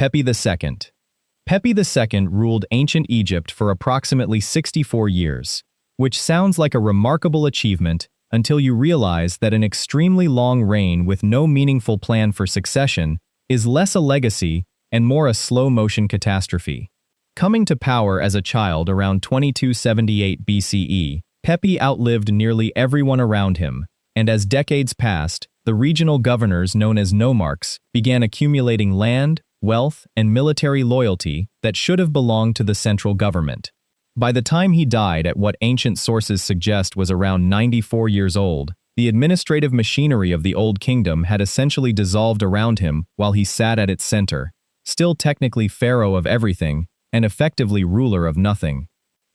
Pepi the Second. Pepi the Second ruled ancient Egypt for approximately 64 years, which sounds like a remarkable achievement until you realize that an extremely long reign with no meaningful plan for succession is less a legacy and more a slow-motion catastrophe. Coming to power as a child around 2278 BCE, Pepi outlived nearly everyone around him, and as decades passed, the regional governors known as nomarchs began accumulating land, wealth, and military loyalty that should have belonged to the central government. By the time he died at what ancient sources suggest was around 94 years old, the administrative machinery of the Old Kingdom had essentially dissolved around him while he sat at its center, still technically pharaoh of everything and effectively ruler of nothing.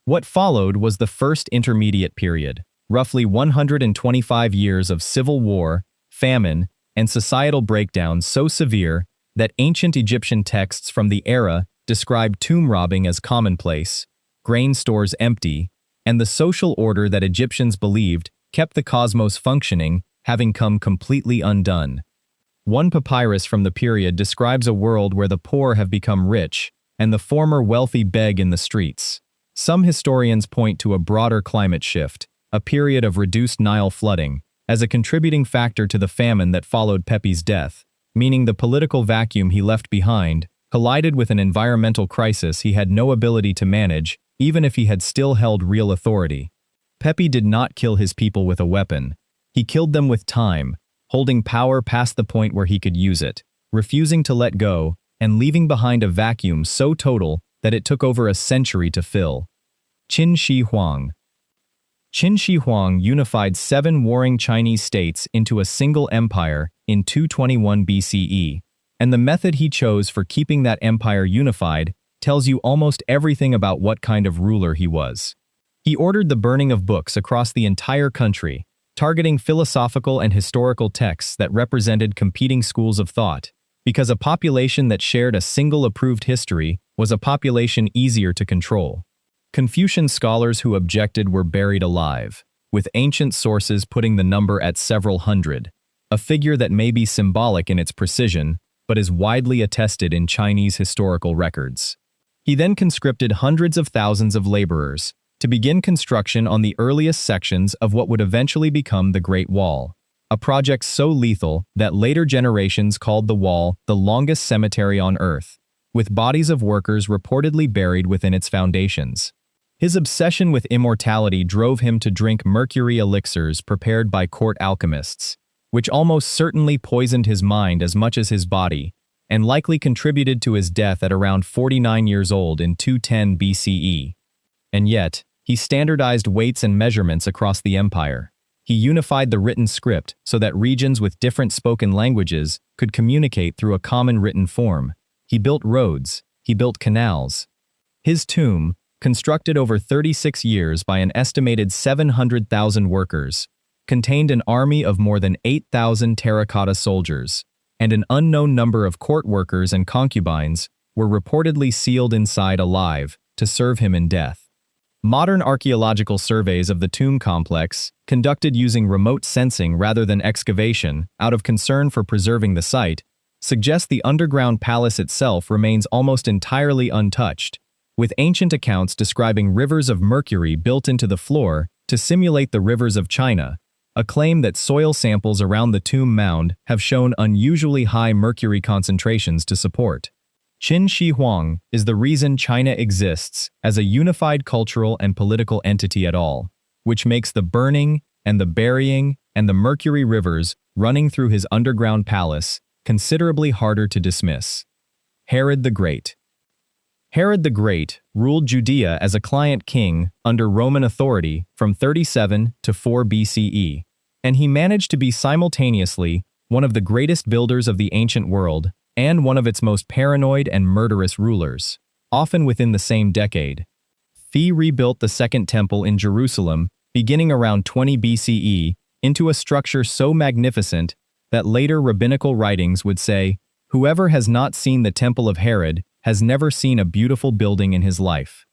What followed was the First Intermediate Period, roughly 125 years of civil war, famine, and societal breakdown so severe that ancient Egyptian texts from the era described tomb robbing as commonplace, grain stores empty, and the social order that Egyptians believed kept the cosmos functioning having come completely undone. One papyrus from the period describes a world where the poor have become rich and the former wealthy beg in the streets. Some historians point to a broader climate shift, a period of reduced Nile flooding, as a contributing factor to the famine that followed Pepi's death, meaning the political vacuum he left behind collided with an environmental crisis he had no ability to manage, even if he had still held real authority. Pepi did not kill his people with a weapon. He killed them with time, holding power past the point where he could use it, refusing to let go, and leaving behind a vacuum so total that it took over a century to fill. Qin Shi Huang. Qin Shi Huang unified 7 warring Chinese states into a single empire in 221 BCE, and the method he chose for keeping that empire unified tells you almost everything about what kind of ruler he was. He ordered the burning of books across the entire country, targeting philosophical and historical texts that represented competing schools of thought, because a population that shared a single approved history was a population easier to control. Confucian scholars who objected were buried alive, with ancient sources putting the number at several hundred, a figure that may be symbolic in its precision, but is widely attested in Chinese historical records. He then conscripted hundreds of thousands of laborers to begin construction on the earliest sections of what would eventually become the Great Wall, a project so lethal that later generations called the wall the longest cemetery on Earth, with bodies of workers reportedly buried within its foundations. His obsession with immortality drove him to drink mercury elixirs prepared by court alchemists, which almost certainly poisoned his mind as much as his body, and likely contributed to his death at around 49 years old in 210 BCE. And yet, he standardized weights and measurements across the empire. He unified the written script so that regions with different spoken languages could communicate through a common written form. He built roads. He built canals. His tomb, constructed over 36 years by an estimated 700,000 workers, contained an army of more than 8,000 terracotta soldiers, and an unknown number of court workers and concubines were reportedly sealed inside alive to serve him in death. Modern archaeological surveys of the tomb complex, conducted using remote sensing rather than excavation out of concern for preserving the site, suggest the underground palace itself remains almost entirely untouched, with ancient accounts describing rivers of mercury built into the floor to simulate the rivers of China, a claim that soil samples around the tomb mound have shown unusually high mercury concentrations to support. Qin Shi Huang is the reason China exists as a unified cultural and political entity at all, which makes the burning and the burying and the mercury rivers running through his underground palace considerably harder to dismiss. Herod the Great. Herod the Great ruled Judea as a client king under Roman authority from 37 to 4 BCE, and he managed to be simultaneously one of the greatest builders of the ancient world and one of its most paranoid and murderous rulers, often within the same decade. He rebuilt the Second Temple in Jerusalem beginning around 20 BCE into a structure so magnificent that later rabbinical writings would say, "Whoever has not seen the Temple of Herod has never seen a beautiful building in his life."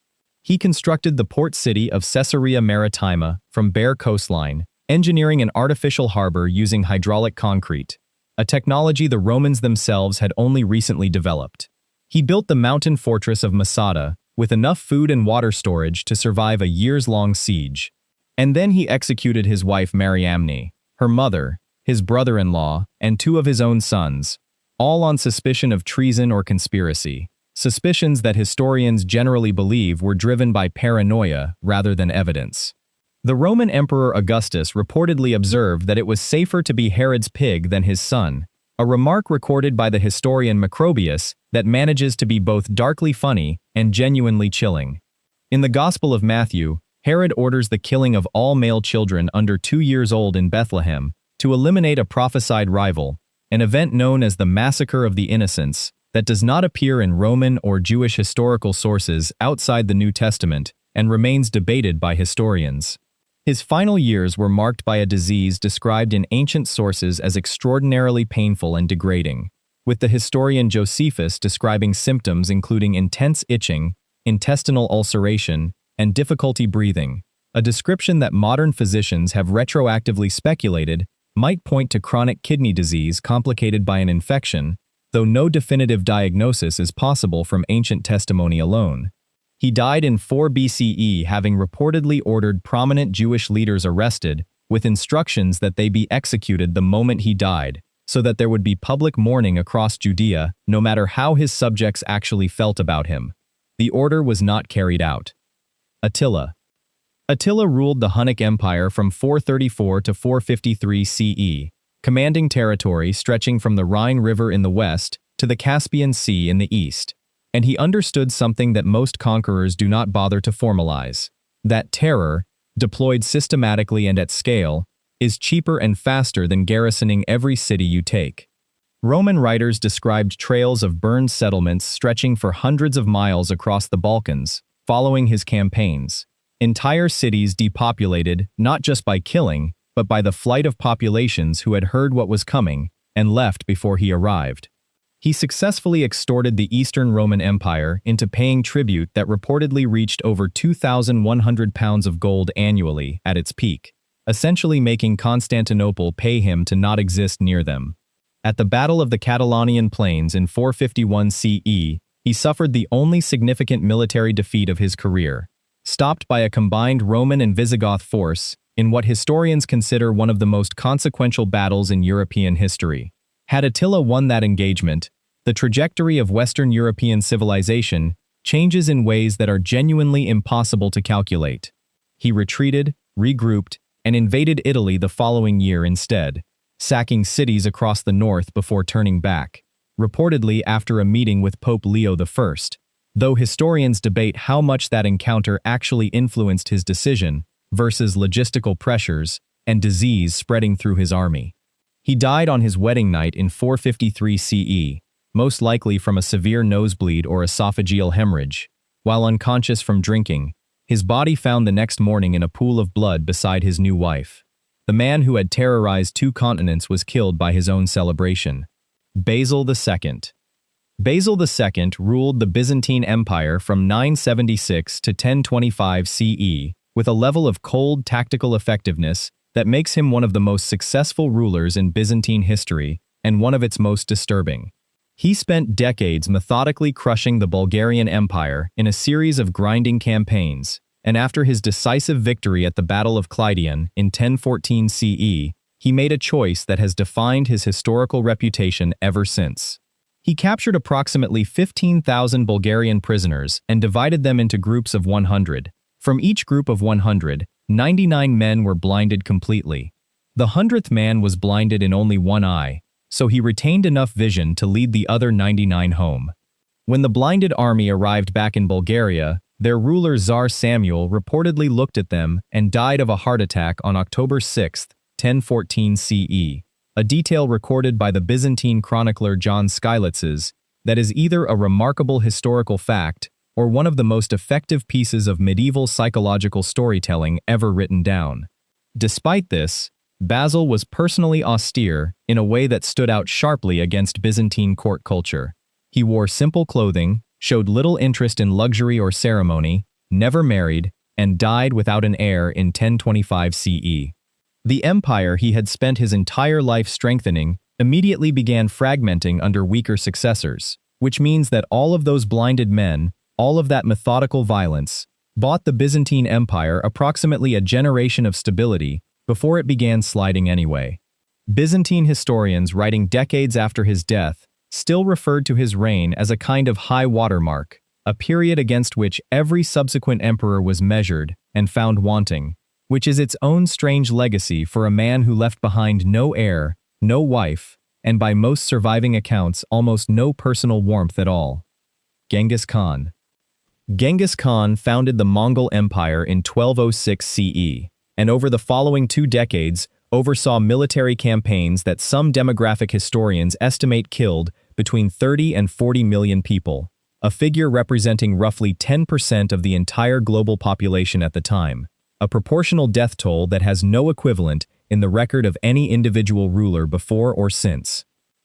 He constructed the port city of Caesarea Maritima from bare coastline, engineering an artificial harbor using hydraulic concrete, a technology the Romans themselves had only recently developed. He built the mountain fortress of Masada, with enough food and water storage to survive a years-long siege. And then he executed his wife Mariamne, her mother, his brother-in-law, and 2 of his own sons, all on suspicion of treason or conspiracy, suspicions that historians generally believe were driven by paranoia rather than evidence. The Roman Emperor Augustus reportedly observed that it was safer to be Herod's pig than his son, a remark recorded by the historian Macrobius that manages to be both darkly funny and genuinely chilling. In the Gospel of Matthew, Herod orders the killing of all male children under 2 years old in Bethlehem to eliminate a prophesied rival, an event known as the Massacre of the Innocents that does not appear in Roman or Jewish historical sources outside the New Testament and remains debated by historians. His final years were marked by a disease described in ancient sources as extraordinarily painful and degrading, with the historian Josephus describing symptoms including intense itching, intestinal ulceration, and difficulty breathing, a description that modern physicians have retroactively speculated might point to chronic kidney disease complicated by an infection, though no definitive diagnosis is possible from ancient testimony alone. He died in 4 BCE, having reportedly ordered prominent Jewish leaders arrested, with instructions that they be executed the moment he died, so that there would be public mourning across Judea, no matter how his subjects actually felt about him. The order was not carried out. Attila. Attila ruled the Hunnic Empire from 434 to 453 CE, commanding territory stretching from the Rhine River in the west to the Caspian Sea in the east. And he understood something that most conquerors do not bother to formalize: that terror, deployed systematically and at scale, is cheaper and faster than garrisoning every city you take. Roman writers described trails of burned settlements stretching for hundreds of miles across the Balkans, following his campaigns. Entire cities depopulated not just by killing, but by the flight of populations who had heard what was coming and left before he arrived. He successfully extorted the Eastern Roman Empire into paying tribute that reportedly reached over 2,100 pounds of gold annually at its peak, essentially making Constantinople pay him to not exist near them. At the Battle of the Catalaunian Plains in 451 CE, he suffered the only significant military defeat of his career, stopped by a combined Roman and Visigoth force in what historians consider one of the most consequential battles in European history. Had Attila won that engagement, the trajectory of Western European civilization changes in ways that are genuinely impossible to calculate. He retreated, regrouped, and invaded Italy the following year instead, sacking cities across the north before turning back, reportedly after a meeting with Pope Leo I, though historians debate how much that encounter actually influenced his decision versus logistical pressures and disease spreading through his army. He died on his wedding night in 453 CE, most likely from a severe nosebleed or esophageal hemorrhage. While unconscious from drinking, his body found the next morning in a pool of blood beside his new wife. The man who had terrorized 2 continents was killed by his own celebration. Basil II. Basil II ruled the Byzantine Empire from 976 to 1025 CE with a level of cold tactical effectiveness that makes him one of the most successful rulers in Byzantine history and one of its most disturbing. He spent decades methodically crushing the Bulgarian Empire in a series of grinding campaigns, and after his decisive victory at the Battle of Clydion in 1014 CE, he made a choice that has defined his historical reputation ever since. He captured approximately 15,000 Bulgarian prisoners and divided them into groups of 100. From each group of 100, 99 men were blinded completely. The 100th man was blinded in only one eye, so he retained enough vision to lead the other 99 home. When the blinded army arrived back in Bulgaria, their ruler Tsar Samuel reportedly looked at them and died of a heart attack on October 6, 1014 CE, a detail recorded by the Byzantine chronicler John Skylitzes that is either a remarkable historical fact or one of the most effective pieces of medieval psychological storytelling ever written down. Despite this, Basil was personally austere in a way that stood out sharply against Byzantine court culture. He wore simple clothing, showed little interest in luxury or ceremony, never married, and died without an heir in 1025 CE. The empire he had spent his entire life strengthening immediately began fragmenting under weaker successors. which means that all of those blinded men, all of that methodical violence, bought the Byzantine Empire approximately a generation of stability before it began sliding anyway. Byzantine historians writing decades after his death still referred to his reign as a kind of high watermark, a period against which every subsequent emperor was measured and found wanting, which is its own strange legacy for a man who left behind no heir, no wife, and by most surviving accounts almost no personal warmth at all. Genghis Khan. Genghis Khan founded the Mongol Empire in 1206 CE, and over the following 2 decades oversaw military campaigns that some demographic historians estimate killed between 30 and 40 million people, a figure representing roughly 10% of the entire global population at the time, a proportional death toll that has no equivalent in the record of any individual ruler before or since.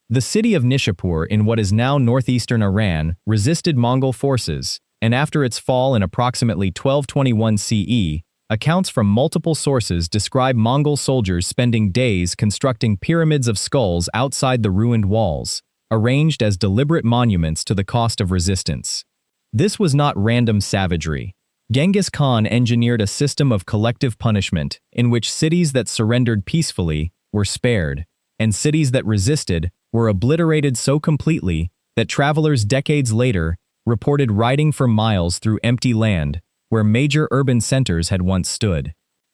The city of Nishapur in what is now northeastern Iran resisted Mongol forces, and after its fall in approximately 1221 CE, accounts from multiple sources describe Mongol soldiers spending days constructing pyramids of skulls outside the ruined walls, arranged as deliberate monuments to the cost of resistance. This was not random savagery. Genghis Khan engineered a system of collective punishment in which cities that surrendered peacefully were spared, and cities that resisted were obliterated so completely that travelers decades later reported riding for miles through empty land where major urban centers had once stood.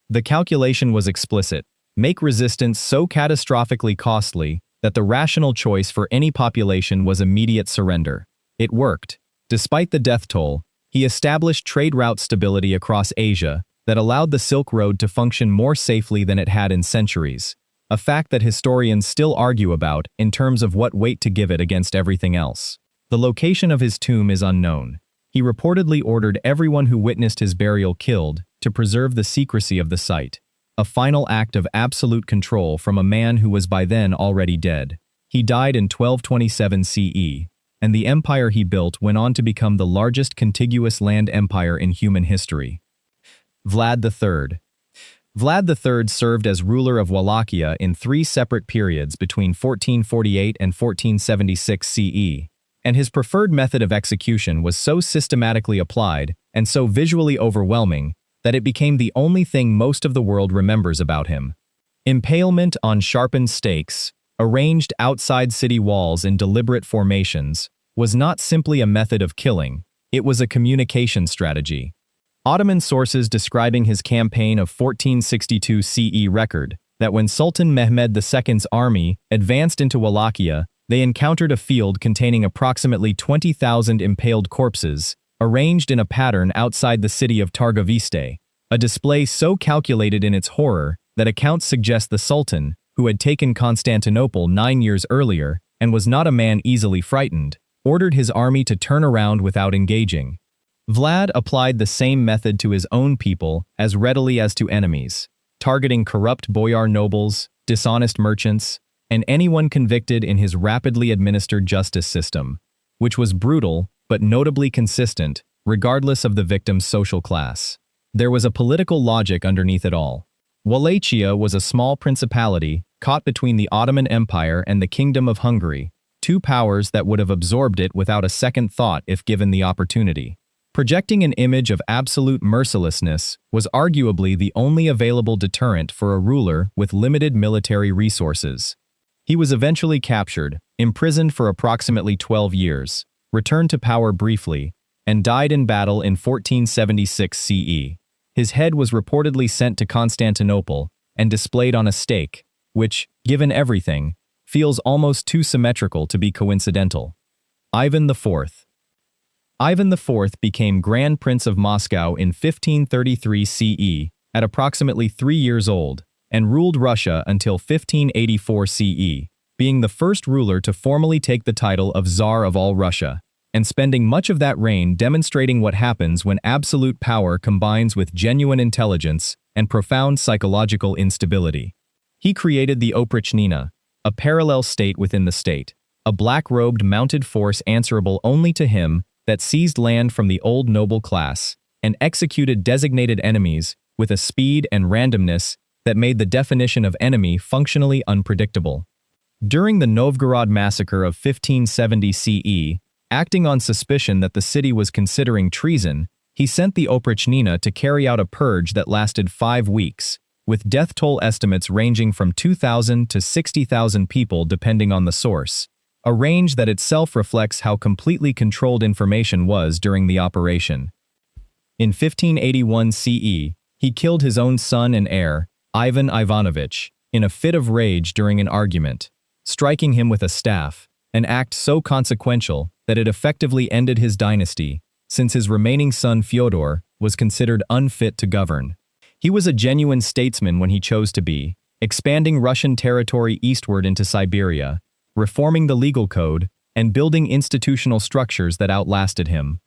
The calculation was explicit: make resistance so catastrophically costly that the rational choice for any population was immediate surrender. It worked. Despite the death toll, he established trade route stability across Asia that allowed the Silk Road to function more safely than it had in centuries, a fact that historians still argue about in terms of what weight to give it against everything else. The location of his tomb is unknown. He reportedly ordered everyone who witnessed his burial killed to preserve the secrecy of the site, a final act of absolute control from a man who was by then already dead. He died in 1227 CE, and the empire he built went on to become the largest contiguous land empire in human history. Vlad III. Vlad III served as ruler of Wallachia in 3 separate periods between 1448 and 1476 CE, and his preferred method of execution was so systematically applied and so visually overwhelming that it became the only thing most of the world remembers about him. Impalement on sharpened stakes, arranged outside city walls in deliberate formations, was not simply a method of killing, it was a communication strategy. Ottoman sources describing his campaign of 1462 CE record that when Sultan Mehmed II's army advanced into Wallachia, they encountered a field containing approximately 20,000 impaled corpses, arranged in a pattern outside the city of Targoviste, a display so calculated in its horror that accounts suggest the Sultan, who had taken Constantinople 9 years earlier and was not a man easily frightened, ordered his army to turn around without engaging. Vlad applied the same method to his own people as readily as to enemies, targeting corrupt boyar nobles, dishonest merchants, and anyone convicted in his rapidly administered justice system, which was brutal but notably consistent, regardless of the victim's social class. There was a political logic underneath it all. Wallachia was a small principality caught between the Ottoman Empire and the Kingdom of Hungary, 2 powers that would have absorbed it without a second thought if given the opportunity. Projecting an image of absolute mercilessness was arguably the only available deterrent for a ruler with limited military resources. He was eventually captured, imprisoned for approximately 12 years, returned to power briefly, and died in battle in 1476 CE. His head was reportedly sent to Constantinople and displayed on a stake, which, given everything, feels almost too symmetrical to be coincidental. Ivan IV. Ivan IV became Grand Prince of Moscow in 1533 CE, at approximately 3 years old, and ruled Russia until 1584 CE, being the first ruler to formally take the title of Tsar of all Russia, and spending much of that reign demonstrating what happens when absolute power combines with genuine intelligence and profound psychological instability. He created the Oprichnina, a parallel state within the state, a black-robed mounted force answerable only to him that seized land from the old noble class and executed designated enemies with a speed and randomness that made the definition of enemy functionally unpredictable. During the Novgorod massacre of 1570 CE, Acting on suspicion that the city was considering treason, he sent the oprichnina to carry out a purge that lasted 5 weeks, with death toll estimates ranging from 2,000 to 60,000 people depending on the source, a range that itself reflects how completely controlled information was during the operation. In 1581 CE, he killed his own son and heir, Ivan Ivanovich, in a fit of rage during an argument, striking him with a staff, an act so consequential that it effectively ended his dynasty, since his remaining son Fyodor was considered unfit to govern. He was a genuine statesman when he chose to be, expanding Russian territory eastward into Siberia, reforming the legal code, and building institutional structures that outlasted him.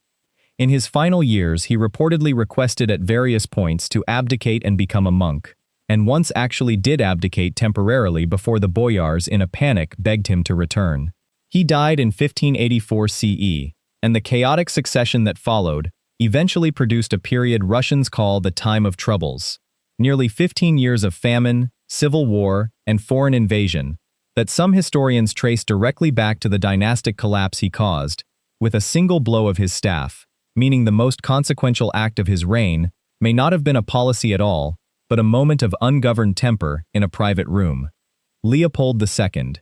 In his final years, he reportedly requested at various points to abdicate and become a monk, and once actually did abdicate temporarily before the boyars in a panic begged him to return. He died in 1584 CE, and the chaotic succession that followed eventually produced a period Russians call the Time of Troubles, nearly 15 years of famine, civil war, and foreign invasion, that some historians trace directly back to the dynastic collapse he caused, with a single blow of his staff, meaning the most consequential act of his reign may not have been a policy at all, but a moment of ungoverned temper in a private room. Leopold II.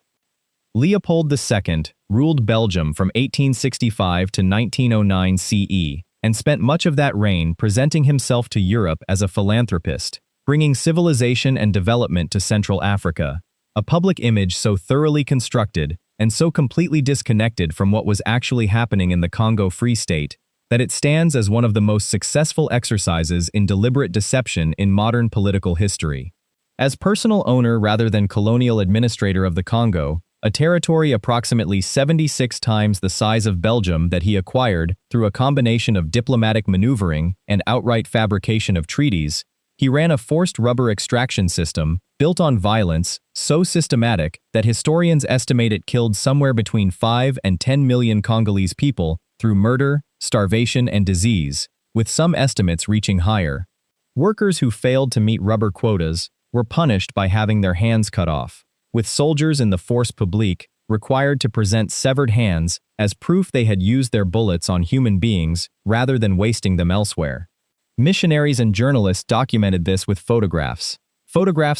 Leopold II ruled Belgium from 1865 to 1909 CE, and spent much of that reign presenting himself to Europe as a philanthropist, bringing civilization and development to Central Africa, a public image so thoroughly constructed and so completely disconnected from what was actually happening in the Congo Free State that it stands as one of the most successful exercises in deliberate deception in modern political history. As personal owner rather than colonial administrator of the Congo, a territory approximately 76 times the size of Belgium that he acquired through a combination of diplomatic maneuvering and outright fabrication of treaties, he ran a forced rubber extraction system built on violence so systematic that historians estimate it killed somewhere between 5 and 10 million Congolese people through murder, starvation, and disease, with some estimates reaching higher. Workers who failed to meet rubber quotas were punished by having their hands cut off, with soldiers in the force publique required to present severed hands as proof they had used their bullets on human beings rather than wasting them elsewhere. Missionaries and journalists documented this with photographs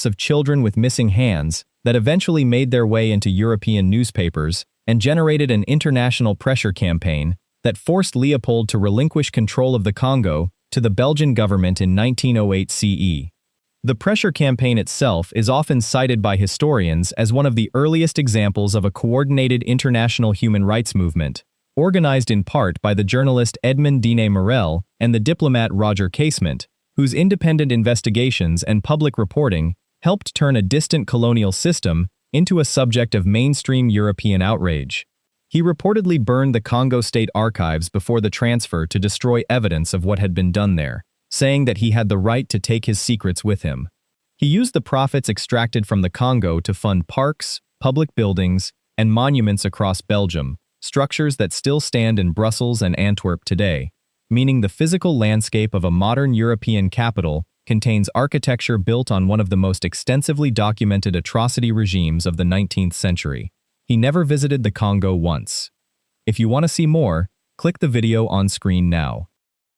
of children with missing hands that eventually made their way into European newspapers and generated an international pressure campaign that forced Leopold to relinquish control of the Congo to the Belgian government in 1908 CE. The pressure campaign itself is often cited by historians as one of the earliest examples of a coordinated international human rights movement, organized in part by the journalist Edmond Dine Morel and the diplomat Roger Casement, whose independent investigations and public reporting helped turn a distant colonial system into a subject of mainstream European outrage. He reportedly burned the Congo State archives before the transfer to destroy evidence of what had been done there, saying that he had the right to take his secrets with him. He used the profits extracted from the Congo to fund parks, public buildings, and monuments across Belgium, structures that still stand in Brussels and Antwerp today, meaning the physical landscape of a modern European capital contains architecture built on one of the most extensively documented atrocity regimes of the 19th century. He never visited the Congo once. If you want to see more, click the video on screen now.